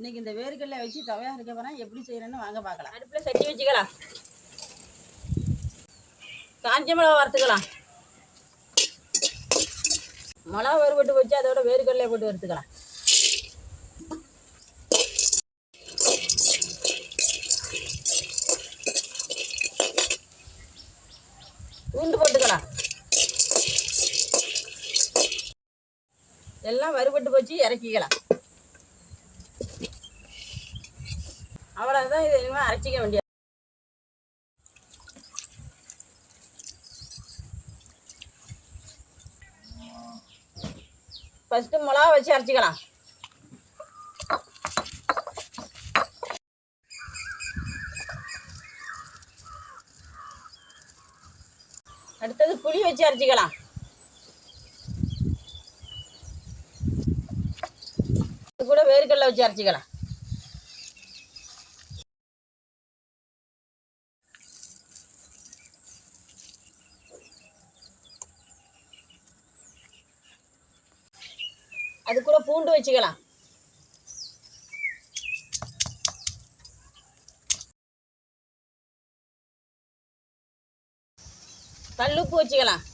இன்னைக்கு இந்த வேர்க்கடலை வச்சு துவையா இருக்க போகிறேன். எப்படி செய்யறேன்னு வாங்க பார்க்கலாம். அடுப்பில் சட்டி வச்சுக்கலாம். காஞ்ச மிளகா வறுத்துக்கலாம். மிளகா வறுபட்டு வச்சு அதோட வேர்க்கடலை போட்டு வறுத்துக்கலாம். பூண்டு போட்டுக்கலாம். எல்லாம் வறுபட்டு போச்சு, இறக்கிக்கலாம். அவ்வளோதான். இது இனிமேல் அரைச்சிக்க வேண்டிய. ஃபஸ்ட்டு மிளகா வச்சு அரைச்சிக்கலாம். அடுத்தது புளி வச்சு அரைச்சிக்கலாம். இது கூட வேர்க்கடலை வச்சு அரைச்சிக்கலாம். அது கூட பூண்டு வச்சுக்கலாம். கல்லுப்பு வச்சுக்கலாம்.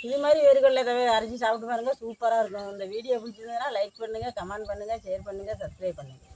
இது மாதிரி வேர்க்கடலை தவிர அரைச்சி சாப்பிட்டு பாருங்கள். சூப்பராக இருக்கும். இந்த வீடியோ பிடிச்சிருந்ததுன்னா லைக் பண்ணுங்கள், கமெண்ட் பண்ணுங்கள், ஷேர் பண்ணுங்கள், சப்ஸ்கிரைப் பண்ணுங்கள்.